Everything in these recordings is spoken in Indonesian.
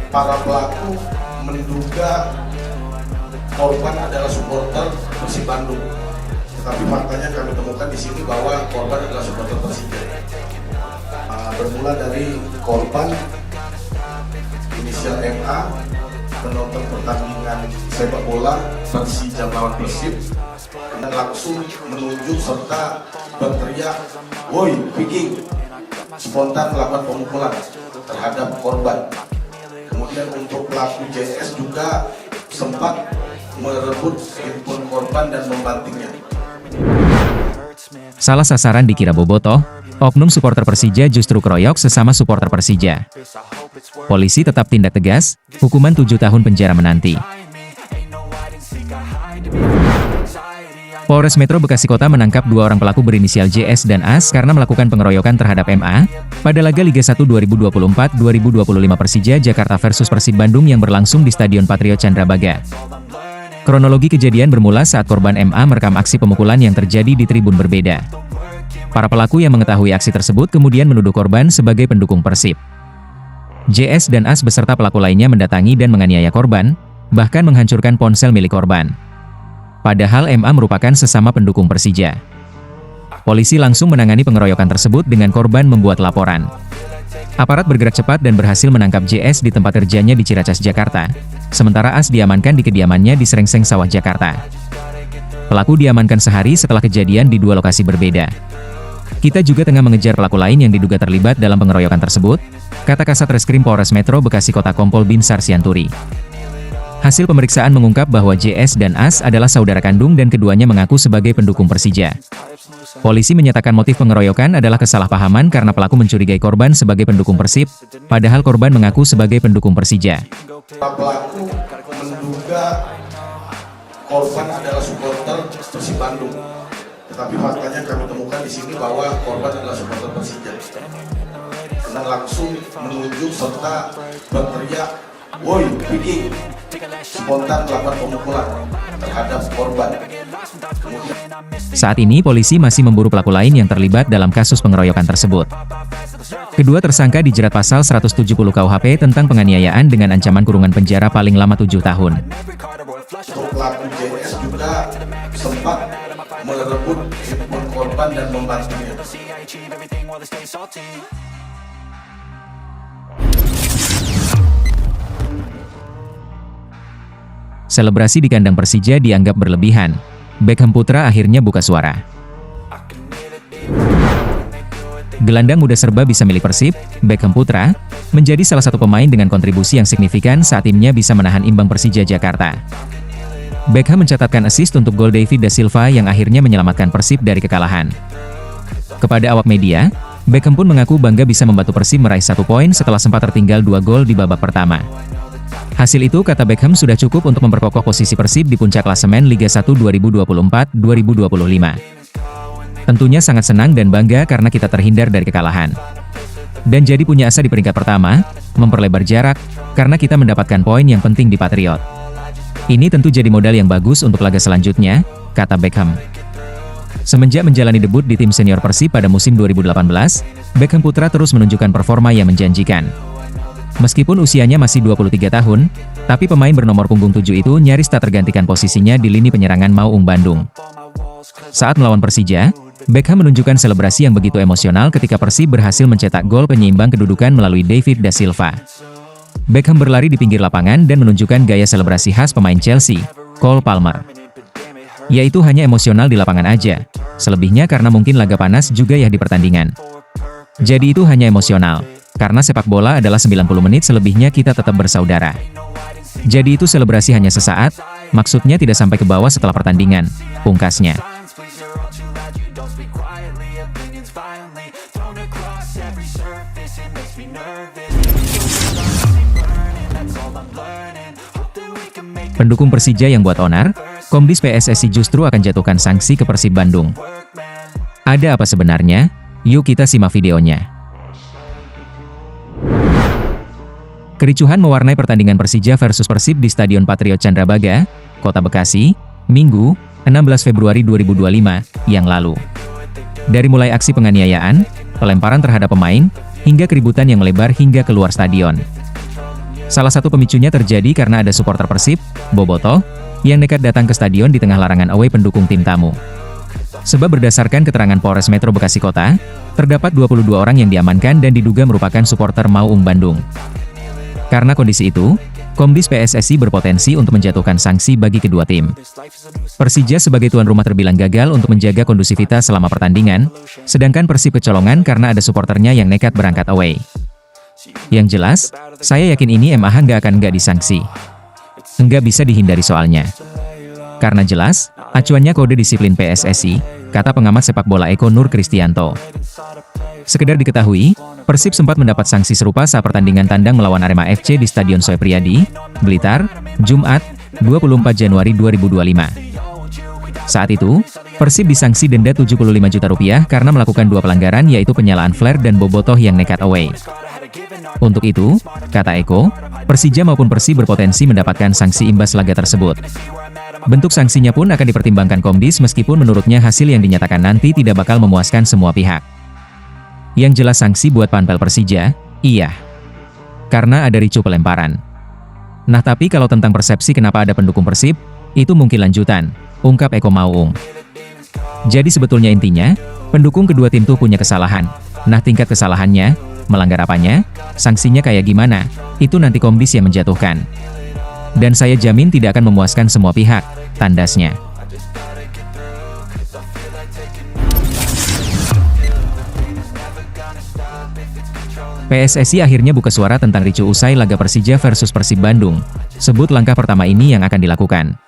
Para pelaku menduga korban adalah supporter Persib Bandung, tetapi faktanya kami temukan di sini bahwa korban adalah supporter Persija. Bermula dari korban inisial MA menonton pertandingan sepak bola Persija melawan Persib dan langsung menunjuk serta berteriak, "Woi Viking!" spontan melakukan pemukulan terhadap korban. Kemudian untuk pelaku JS juga sempat merebut handphone korban dan membantingnya. Salah sasaran dikira bobotoh, oknum supporter Persija justru keroyok sesama supporter Persija. Polisi tetap tindak tegas, hukuman 7 tahun penjara menanti. Polres Metro Bekasi Kota menangkap 2 orang pelaku berinisial JS dan AS karena melakukan pengeroyokan terhadap MA pada laga Liga 1 2024-2025 Persija Jakarta versus Persib Bandung yang berlangsung di Stadion Patriot Candrabaga. Kronologi kejadian bermula saat korban MA merekam aksi pemukulan yang terjadi di tribun berbeda. Para pelaku yang mengetahui aksi tersebut kemudian menuduh korban sebagai pendukung Persib. JS dan AS beserta pelaku lainnya mendatangi dan menganiaya korban, bahkan menghancurkan ponsel milik korban. Padahal MA merupakan sesama pendukung Persija. Polisi langsung menangani pengeroyokan tersebut dengan korban membuat laporan. Aparat bergerak cepat dan berhasil menangkap JS di tempat kerjanya di Ciracas, Jakarta, sementara AS diamankan di kediamannya di Srengseng Sawah, Jakarta. Pelaku diamankan sehari setelah kejadian di 2 lokasi berbeda. Kita juga tengah mengejar pelaku lain yang diduga terlibat dalam pengeroyokan tersebut, kata Kasat Reskrim Polres Metro Bekasi Kota Kompol Binsar Sianturi. Hasil pemeriksaan mengungkap bahwa JS dan AS adalah saudara kandung dan keduanya mengaku sebagai pendukung Persija. Polisi menyatakan motif pengeroyokan adalah kesalahpahaman karena pelaku mencurigai korban sebagai pendukung Persib, padahal korban mengaku sebagai pendukung Persija. Pelaku menduga korban adalah supporter Persib Bandung, tetapi faktanya kami temukan di sini bahwa korban adalah supporter Persija. Karena langsung menunjuk serta berteriak, "Woi Viking!" spontan melakukan pemukulan terhadap korban. Saat ini polisi masih memburu pelaku lain yang terlibat dalam kasus pengeroyokan tersebut. Kedua tersangka dijerat pasal 170 KUHP tentang penganiayaan dengan ancaman kurungan penjara paling lama 7 tahun. Untuk pelaku JS juga sempat merebut handphone korban dan membantingnya. Selebrasi di kandang Persija dianggap berlebihan. Beckham Putra akhirnya buka suara. Gelandang muda serba bisa milik Persib, Beckham Putra, menjadi salah satu pemain dengan kontribusi yang signifikan saat timnya bisa menahan imbang Persija Jakarta. Beckham mencatatkan assist untuk gol David da Silva yang akhirnya menyelamatkan Persib dari kekalahan. Kepada awak media, Beckham pun mengaku bangga bisa membantu Persib meraih 1 poin setelah sempat tertinggal 2 gol di babak pertama. Hasil itu, kata Beckham, sudah cukup untuk memperkokoh posisi Persib di puncak klasemen Liga 1 2024-2025. Tentunya sangat senang dan bangga karena kita terhindar dari kekalahan. Dan jadi punya asa di peringkat pertama, memperlebar jarak, karena kita mendapatkan poin yang penting di Patriot. Ini tentu jadi modal yang bagus untuk laga selanjutnya, kata Beckham. Semenjak menjalani debut di tim senior Persib pada musim 2018, Beckham Putra terus menunjukkan performa yang menjanjikan. Meskipun usianya masih 23 tahun, tapi pemain bernomor punggung 7 itu nyaris tak tergantikan posisinya di lini penyerangan Maung Bandung. Saat melawan Persija, Beckham menunjukkan selebrasi yang begitu emosional ketika Persib berhasil mencetak gol penyeimbang kedudukan melalui David da Silva. Beckham berlari di pinggir lapangan dan menunjukkan gaya selebrasi khas pemain Chelsea, Cole Palmer. Yaitu hanya emosional di lapangan aja, selebihnya karena mungkin laga panas juga ya di pertandingan. Jadi itu hanya emosional. Karena sepak bola adalah 90 menit, selebihnya kita tetap bersaudara. Jadi itu selebrasi hanya sesaat, maksudnya tidak sampai ke bawah setelah pertandingan, pungkasnya. Pendukung Persija yang buat onar, Komdis PSSI justru akan jatuhkan sanksi ke Persib Bandung. Ada apa sebenarnya? Yuk kita simak videonya. Kericuhan mewarnai pertandingan Persija versus Persib di Stadion Patriot Candrabaga, Kota Bekasi, Minggu, 16 Februari 2025, yang lalu. Dari mulai aksi penganiayaan, pelemparan terhadap pemain, hingga keributan yang melebar hingga keluar stadion. Salah satu pemicunya terjadi karena ada supporter Persib, Bobotoh, yang nekat datang ke stadion di tengah larangan away pendukung tim tamu. Sebab berdasarkan keterangan Polres Metro Bekasi Kota, terdapat 22 orang yang diamankan dan diduga merupakan supporter Maung Bandung. Karena kondisi itu, Komdis PSSI berpotensi untuk menjatuhkan sanksi bagi kedua tim. Persija sebagai tuan rumah terbilang gagal untuk menjaga kondusivitas selama pertandingan, sedangkan Persib kecolongan karena ada supporternya yang nekat berangkat away. Yang jelas, saya yakin ini MAH nggak disanksi. Nggak bisa dihindari soalnya. Karena jelas, acuannya kode disiplin PSSI, kata pengamat sepak bola Eko Nur Kristianto. Sekedar diketahui, Persib sempat mendapat sanksi serupa saat pertandingan tandang melawan Arema FC di Stadion Soe Priadi, Blitar, Jumat, 24 Januari 2025. Saat itu, Persib disanksi denda 75 juta rupiah karena melakukan dua pelanggaran yaitu penyalaan flare dan Bobotoh yang nekat away. Untuk itu, kata Eko, Persija maupun Persib berpotensi mendapatkan sanksi imbas laga tersebut. Bentuk sanksinya pun akan dipertimbangkan Komdis meskipun menurutnya hasil yang dinyatakan nanti tidak bakal memuaskan semua pihak. Yang jelas sanksi buat panpel Persija, iya. Karena ada ricu pelemparan. Nah tapi kalau tentang persepsi kenapa ada pendukung Persib, itu mungkin lanjutan, ungkap Eko Maung. Jadi sebetulnya intinya, pendukung kedua tim tuh punya kesalahan. Nah tingkat kesalahannya, melanggar apanya, sanksinya kayak gimana, itu nanti Komdis yang menjatuhkan. Dan saya jamin tidak akan memuaskan semua pihak, tandasnya. PSSI akhirnya buka suara tentang ricu usai laga Persija versus Persib Bandung. Sebut langkah pertama ini yang akan dilakukan.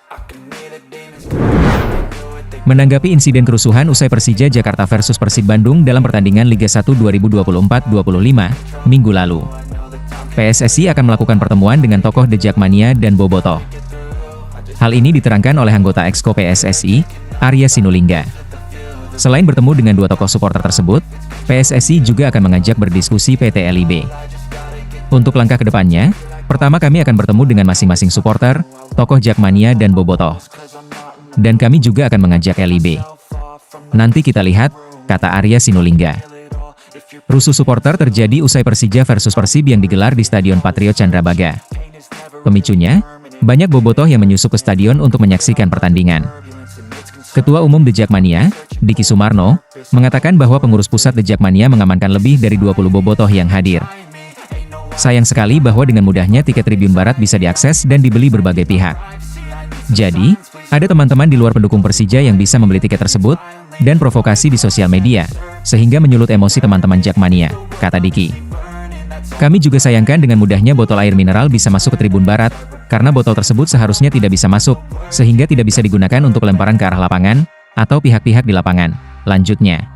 Menanggapi insiden kerusuhan usai Persija Jakarta versus Persib Bandung dalam pertandingan Liga 1 2024-25, Minggu lalu. PSSI akan melakukan pertemuan dengan tokoh The Jackmania dan Bobotoh. Hal ini diterangkan oleh anggota Exco PSSI, Arya Sinulinga. Selain bertemu dengan dua tokoh supporter tersebut, PSSI juga akan mengajak berdiskusi PT LIB. Untuk langkah kedepannya, pertama kami akan bertemu dengan masing-masing supporter, tokoh Jackmania dan Bobotoh. Dan kami juga akan mengajak LIB. Nanti kita lihat, kata Arya Sinulinga. Rusuh supporter terjadi usai Persija versus Persib yang digelar di Stadion Patriot Candrabaga. Pemicunya, banyak Bobotoh yang menyusup ke stadion untuk menyaksikan pertandingan. Ketua Umum The Jackmania, Diki Sumarno, mengatakan bahwa pengurus pusat The Jackmania mengamankan lebih dari 20 Bobotoh yang hadir. Sayang sekali bahwa dengan mudahnya tiket Tribun Barat bisa diakses dan dibeli berbagai pihak. Jadi, ada teman-teman di luar pendukung Persija yang bisa membeli tiket tersebut, dan provokasi di sosial media, sehingga menyulut emosi teman-teman Jackmania, kata Diki. Kami juga sayangkan dengan mudahnya botol air mineral bisa masuk ke Tribun Barat, karena botol tersebut seharusnya tidak bisa masuk, sehingga tidak bisa digunakan untuk lemparan ke arah lapangan, atau pihak-pihak di lapangan, lanjutnya.